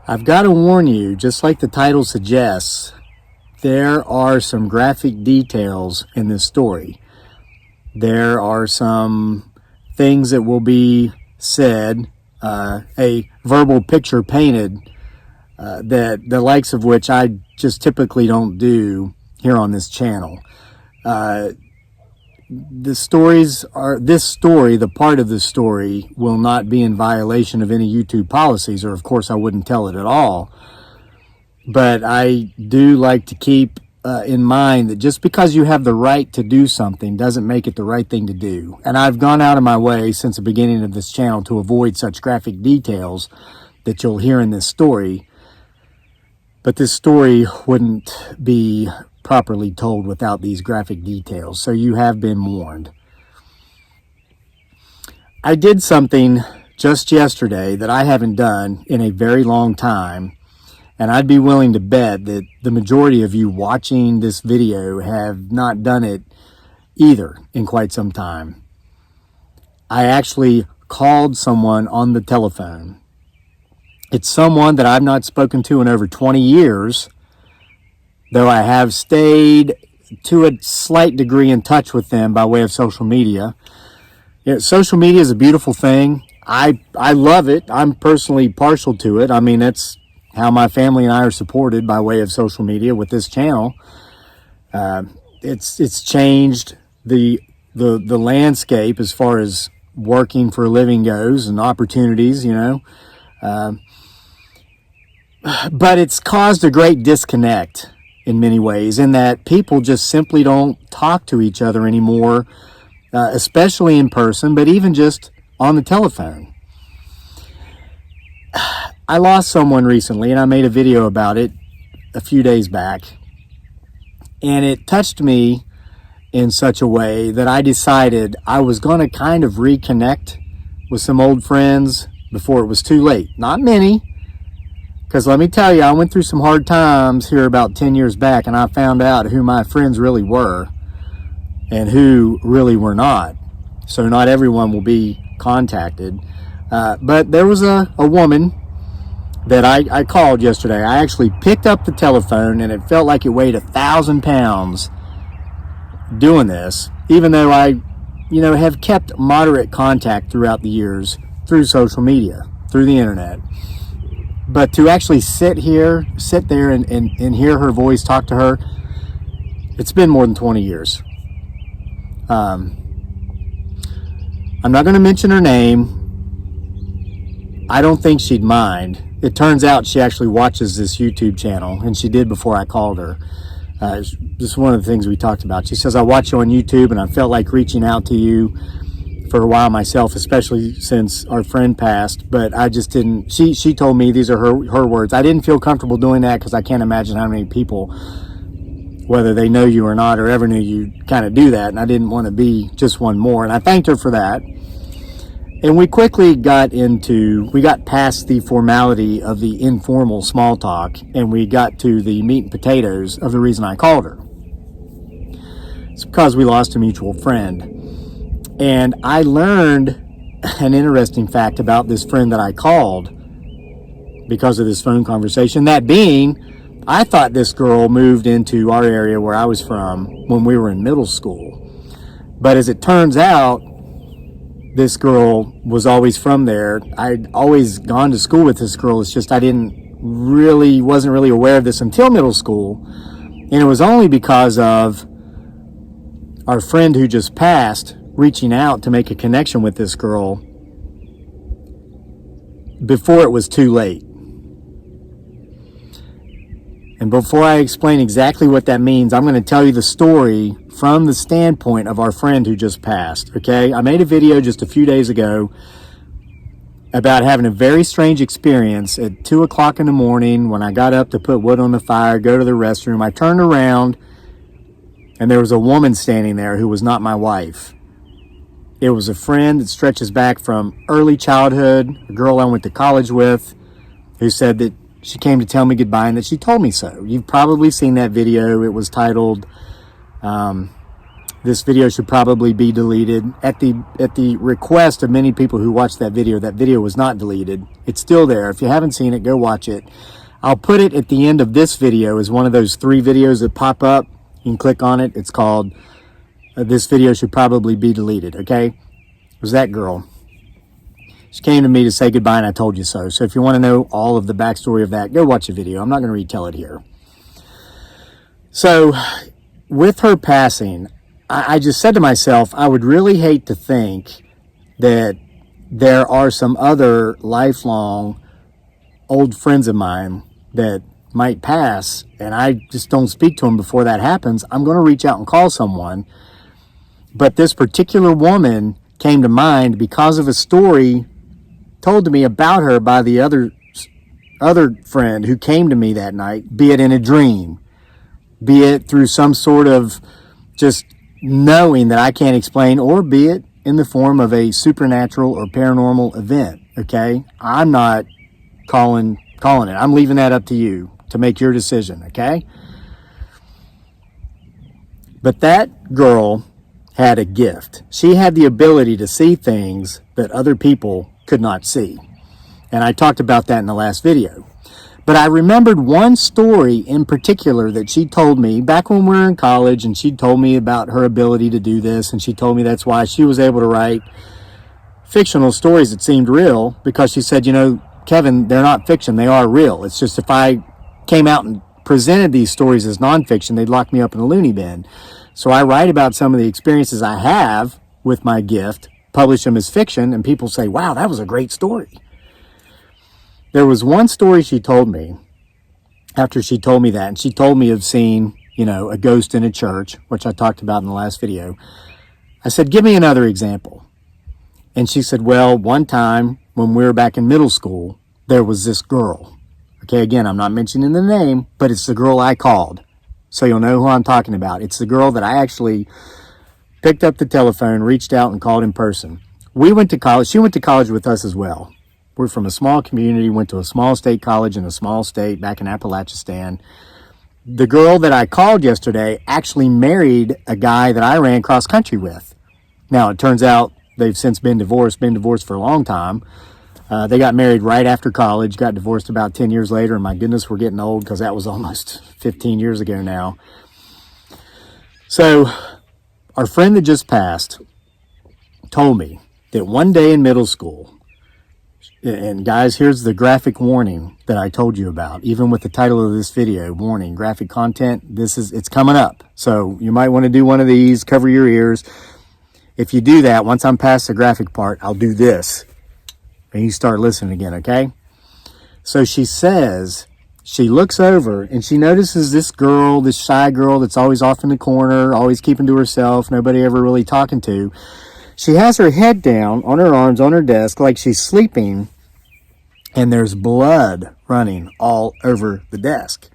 I've got to warn you, just like the title suggests, there are some graphic details in this story. There are some things that will be said, a verbal picture painted, that the likes of which I just typically don't do here on this channel. The part of the story will not be in violation of any YouTube policies, or of course I wouldn't tell it at all. But I do like to keep in mind that just because you have the right to do something doesn't make it the right thing to do. And I've gone out of my way since the beginning of this channel to avoid such graphic details that you'll hear in this story. But this story wouldn't be properly told without these graphic details, so you have been warned. I did something just yesterday that I haven't done in a very long time, and I'd be willing to bet that the majority of you watching this video have not done it either in quite some time. I actually called someone on the telephone. It's someone that I've not spoken to in over 20 years, though I have stayed to a slight degree in touch with them by way of social media. Social media is a beautiful thing. I love it. I'm personally partial to it. I mean, that's how my family and I are supported, by way of social media with this channel. It's changed the landscape as far as working for a living goes and opportunities, you know. But it's caused a great disconnect in many ways, in that people just simply don't talk to each other anymore, especially in person, but even just on the telephone. I lost someone recently, and I made a video about it a few days back, and it touched me in such a way that I decided I was going to kind of reconnect with some old friends before it was too late. Not many, because let me tell you, I went through some hard times here about 10 years back, and I found out who my friends really were and who really were not. So not everyone will be contacted. But there was a woman that I called yesterday. I actually picked up the telephone, and it felt like it weighed 1,000 pounds doing this, even though I, have kept moderate contact throughout the years through social media, through the internet. But to actually sit there and hear her voice, talk to her, it's been more than 20 years. I'm not going to mention her name. I don't think she'd mind. It turns out she actually watches this YouTube channel, and she did before I called her. This is one of the things we talked about. She says, I watch you on YouTube, and I felt like reaching out to you for a while myself, especially since our friend passed, but I just didn't. She told me, these are her words, I didn't feel comfortable doing that because I can't imagine how many people, whether they know you or not or ever knew you, kind of do that, and I didn't want to be just one more. And I thanked her for that. And we quickly got past the formality of the informal small talk, and we got to the meat and potatoes of the reason I called her. It's because we lost a mutual friend. And I learned an interesting fact about this friend that I called because of this phone conversation. That being, I thought this girl moved into our area where I was from when we were in middle school. But as it turns out, this girl was always from there. I'd always gone to school with this girl. It's just I wasn't really aware of this until middle school. And it was only because of our friend who just passed reaching out to make a connection with this girl before it was too late. And before I explain exactly what that means, I'm going to tell you the story from the standpoint of our friend who just passed, okay? I made a video just a few days ago about having a very strange experience at 2 o'clock in the morning when I got up to put wood on the fire, go to the restroom. I turned around, and there was a woman standing there who was not my wife. It was a friend that stretches back from early childhood, a girl I went to college with, who said that she came to tell me goodbye and that she told me so. You've probably seen that video. It was titled, This video should probably be deleted. At the request of many people who watched that video was not deleted. It's still there. If you haven't seen it, go watch it. I'll put it at the end of this video as one of those 3 videos that pop up. You can click on it. It's called This Video Should Probably Be Deleted, okay? It was that girl. She came to me to say goodbye, and I told you so. So if you want to know all of the backstory of that, go watch the video. I'm not going to retell it here. So with her passing, I just said to myself, I would really hate to think that there are some other lifelong old friends of mine that might pass, and I just don't speak to them before that happens. I'm going to reach out and call someone. But this particular woman came to mind because of a story told to me about her by the other friend who came to me that night, be it in a dream, be it through some sort of just knowing that I can't explain, or be it in the form of a supernatural or paranormal event, okay? I'm not calling it. I'm leaving that up to you to make your decision, okay? But that girl had a gift. She had the ability to see things that other people could not see. And I talked about that in the last video. But I remembered one story in particular that she told me back when we were in college, and she told me about her ability to do this, and she told me that's why she was able to write fictional stories that seemed real, because she said, you know, Kevin, they're not fiction, they are real. It's just if I came out and presented these stories as nonfiction, they'd lock me up in a loony bin. So I write about some of the experiences I have with my gift, publish them as fiction, and people say, wow, that was a great story. There was one story she told me after she told me that, and she told me of seeing, you know, a ghost in a church, which I talked about in the last video. I said, give me another example. And she said, well, one time when we were back in middle school, there was this girl. Okay, again, I'm not mentioning the name, but it's the girl I called. So you'll know who I'm talking about. It's the girl that I actually picked up the telephone, reached out, and called in person. We went to college. She went to college with us as well. We're from a small community, went to a small state college in a small state back in Appalachian. The girl that I called yesterday actually married a guy that I ran cross country with. Now, it turns out they've since been divorced for a long time. They got married right after college, got divorced about 10 years later, and my goodness, we're getting old because that was almost 15 years ago now. So our friend that just passed told me that one day in middle school, and guys, here's the graphic warning that I told you about, even with the title of this video, warning, graphic content, it's coming up. So you might want to do one of these, cover your ears. If you do that, once I'm past the graphic part, I'll do this. And you start listening again, okay? So she says, she looks over and she notices this girl, this shy girl that's always off in the corner, always keeping to herself, nobody ever really talking to. She has her head down on her arms on her desk like she's sleeping, and there's blood running all over the desk.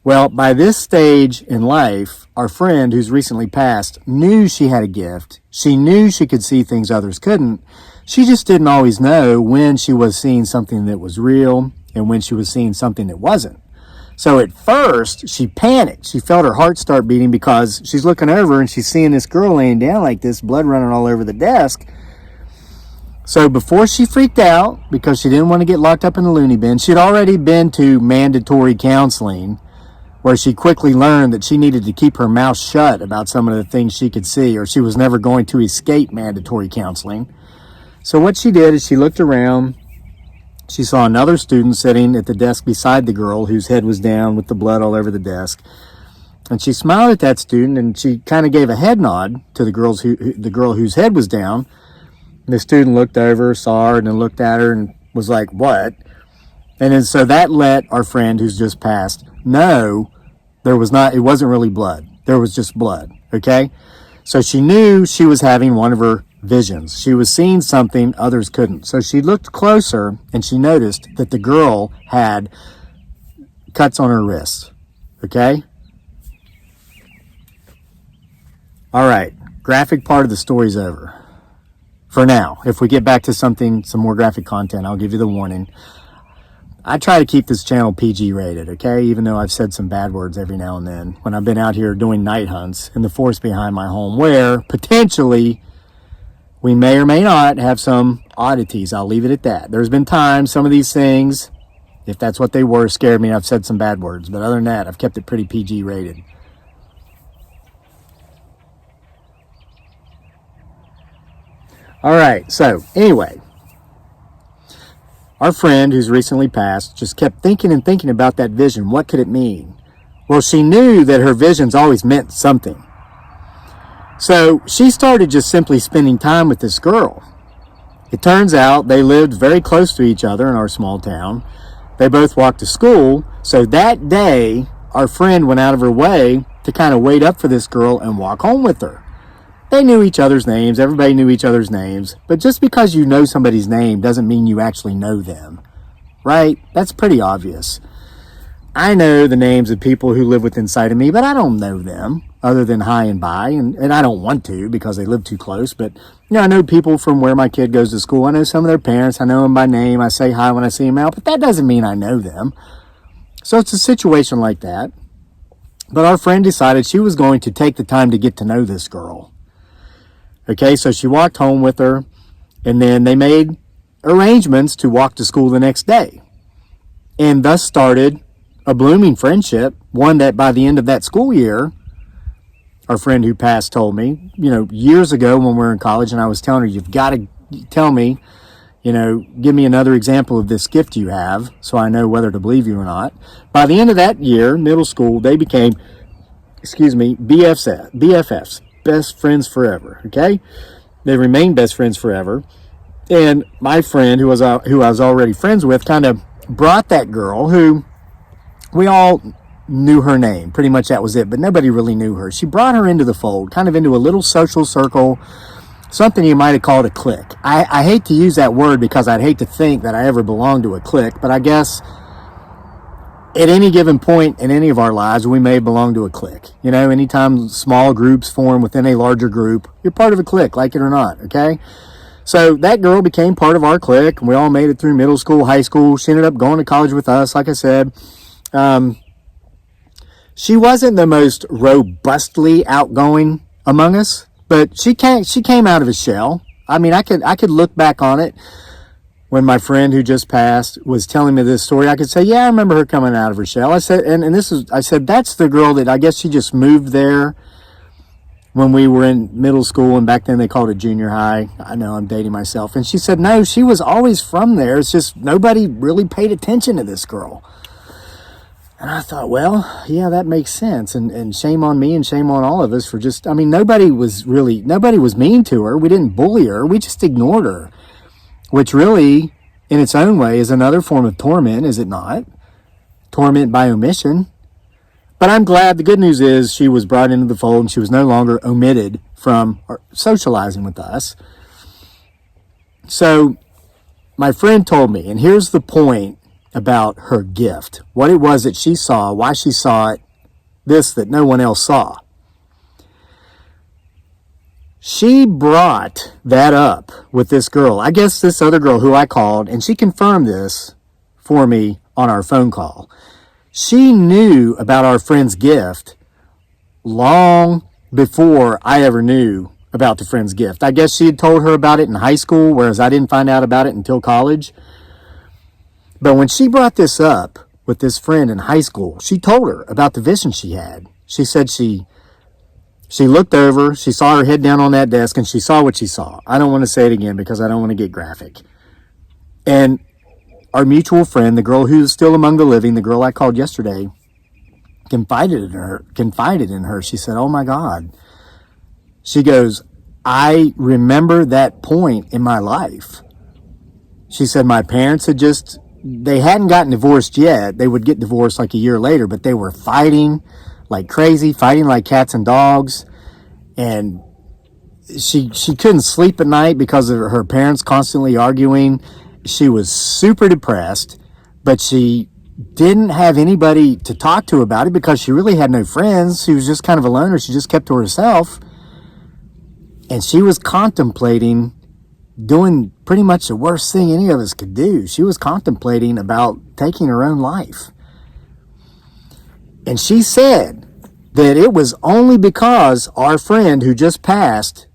Well, by this stage in life, our friend who's recently passed knew she had a gift. She knew she could see things others couldn't. She just didn't always know when she was seeing something that was real and when she was seeing something that wasn't. So at first, she panicked. She felt her heart start beating because she's looking over and she's seeing this girl laying down like this, blood running all over the desk. So before she freaked out, because she didn't want to get locked up in the loony bin, she'd already been to mandatory counseling, where she quickly learned that she needed to keep her mouth shut about some of the things she could see, or she was never going to escape mandatory counseling. So what she did is she looked around. She saw another student sitting at the desk beside the girl whose head was down with the blood all over the desk. And she smiled at that student, and she kind of gave a head nod to the girl whose head was down. And the student looked over, saw her, and then looked at her and was like, what? And then so that let our friend who's just passed know it wasn't really blood. There was just blood, okay? So she knew she was having one of her visions. She was seeing something others couldn't. So she looked closer and she noticed that the girl had cuts on her wrists, okay? All right, graphic part of the story's over. For now, if we get back to some more graphic content, I'll give you the warning. I try to keep this channel PG rated, okay? Even though I've said some bad words every now and then when I've been out here doing night hunts in the forest behind my home, where potentially we may or may not have some oddities. I'll leave it at that. There's been times some of these things, if that's what they were, scared me. I've said some bad words. But other than that, I've kept it pretty PG rated. All right. So anyway, our friend who's recently passed just kept thinking and thinking about that vision. What could it mean? Well, she knew that her visions always meant something. So she started just simply spending time with this girl. It turns out they lived very close to each other in our small town. They both walked to school. So that day, our friend went out of her way to kind of wait up for this girl and walk home with her. They knew each other's names. Everybody knew each other's names. But just because you know somebody's name doesn't mean you actually know them, right? That's pretty obvious. I know the names of people who live within sight of me, but I don't know them other than hi and bye. And I don't want to because they live too close. But, I know people from where my kid goes to school. I know some of their parents. I know them by name. I say hi when I see them out. But that doesn't mean I know them. So it's a situation like that. But our friend decided she was going to take the time to get to know this girl. Okay, so she walked home with her. And then they made arrangements to walk to school the next day. And thus started a blooming friendship, one that by the end of that school year, our friend who passed told me, years ago when we were in college, and I was telling her, you've got to tell me, give me another example of this gift you have so I know whether to believe you or not. By the end of that year, middle school, they became, BFFs, best friends forever, okay? They remained best friends forever. And my friend, who I was already friends with, kind of brought that girl who we all knew her name. Pretty much that was it, but nobody really knew her. She brought her into the fold, kind of into a little social circle, something you might have called a clique. I hate to use that word because I'd hate to think that I ever belonged to a clique, but I guess at any given point in any of our lives, we may belong to a clique. Anytime small groups form within a larger group, you're part of a clique, like it or not, okay? So that girl became part of our clique, and we all made it through middle school, high school. She ended up going to college with us, like I said. She wasn't the most robustly outgoing among us, but she came out of a shell. I mean, I could look back on it when my friend who just passed was telling me this story. I could say, yeah, I remember her coming out of her shell. I said, I said, that's the girl that I guess she just moved there when we were in middle school, and back then they called it junior high. I know I'm dating myself. And she said, no, she was always from there. It's just nobody really paid attention to this girl. And I thought, well, yeah, that makes sense. And shame on me and shame on all of us for just, nobody was mean to her. We didn't bully her. We just ignored her, which really, in its own way, is another form of torment, is it not? Torment by omission. But I'm glad. The good news is she was brought into the fold and she was no longer omitted from socializing with us. So my friend told me, and here's the point about her gift, what it was that she saw, why she saw it, this that no one else saw. She brought that up with this girl, I guess this other girl who I called, and she confirmed this for me on our phone call. She knew about our friend's gift long before I ever knew about the friend's gift. I guess she had told her about it in high school, whereas I didn't find out about it until college. But when she brought this up with this friend in high school, she told her about the vision she had. She said she looked over, she saw her head down on that desk, and she saw what she saw. I don't want to say it again because I don't want to get graphic. And our mutual friend, the girl who's still among the living, the girl I called yesterday, confided in her. She said, oh my God. She goes, I remember that point in my life. She said my parents they hadn't gotten divorced yet. They would get divorced like a year later, but they were fighting like crazy, fighting like cats and dogs. And she couldn't sleep at night because of her parents constantly arguing. She was super depressed, but she didn't have anybody to talk to about it because she really had no friends. She was just kind of a loner. She just kept to herself. And she was contemplating doing pretty much the worst thing any of us could do. She was contemplating about taking her own life. And she said that it was only because our friend who just passed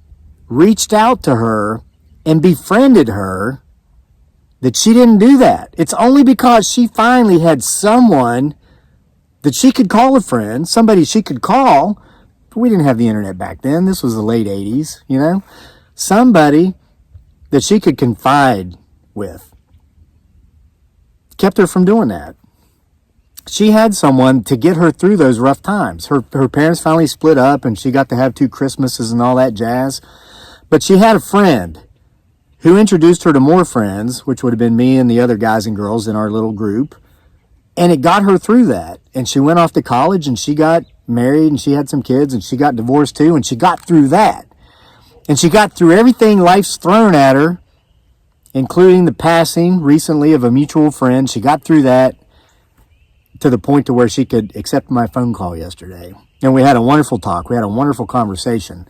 reached out to her and befriended her that she didn't do that. It's only because she finally had someone that she could call a friend, somebody she could call. But we didn't have the internet back then. This was the late 80s, you know. Somebody that she could confide with. Kept her from doing that. She had someone to get her through those rough times. Her parents finally split up and she got to have 2 Christmases and all that jazz. But she had a friend who introduced her to more friends, which would have been me and the other guys and girls in our little group. And it got her through that. And she went off to college and she got married and she had some kids and she got divorced too. And she got through that. And she got through everything life's thrown at her, including the passing recently of a mutual friend. She got through that to the point to where she could accept my phone call yesterday. And we had a wonderful talk. We had a wonderful conversation.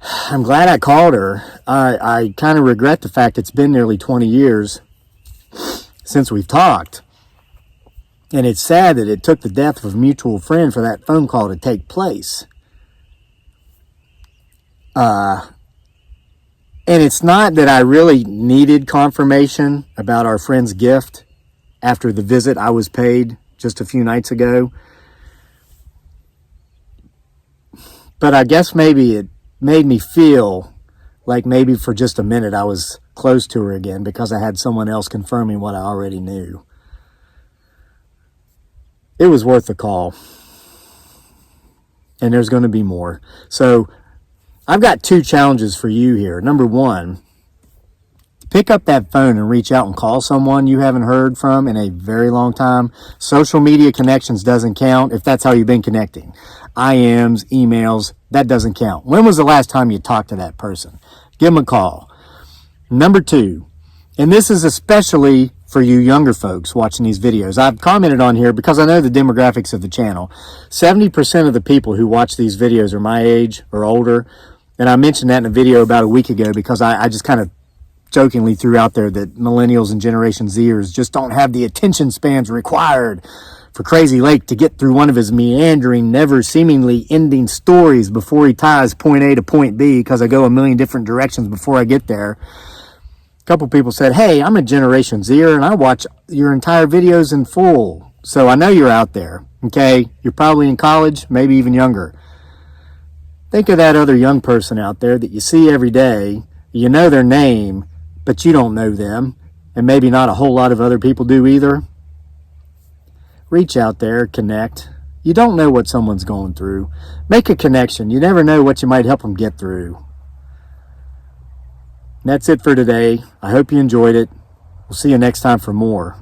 I'm glad I called her. I kind of regret the fact it's been nearly 20 years since we've talked. And it's sad that it took the death of a mutual friend for that phone call to take place. And it's not that I really needed confirmation about our friend's gift after the visit I was paid just a few nights ago. But I guess maybe it made me feel like maybe for just a minute I was close to her again because I had someone else confirming what I already knew. It was worth the call. And there's going to be more. So I've got 2 challenges for you here. Number 1, pick up that phone and reach out and call someone you haven't heard from in a very long time. Social media connections doesn't count if that's how you've been connecting. IMs, emails, that doesn't count. When was the last time you talked to that person? Give them a call. Number 2, and this is especially for you younger folks watching these videos. I've commented on here because I know the demographics of the channel. 70% of the people who watch these videos are my age or older. And I mentioned that in a video about a week ago because I just kind of jokingly threw out there that millennials and Generation Zers just don't have the attention spans required for Crazy Lake to get through one of his meandering, never seemingly ending stories before he ties point A to point B because I go a million different directions before I get there. A couple people said, hey, I'm a Generation Zer and I watch your entire videos in full. So I know you're out there, okay? You're probably in college, maybe even younger. Think of that other young person out there that you see every day. You know their name, but you don't know them. And maybe not a whole lot of other people do either. Reach out there, connect. You don't know what someone's going through. Make a connection. You never know what you might help them get through. And that's it for today. I hope you enjoyed it. We'll see you next time for more.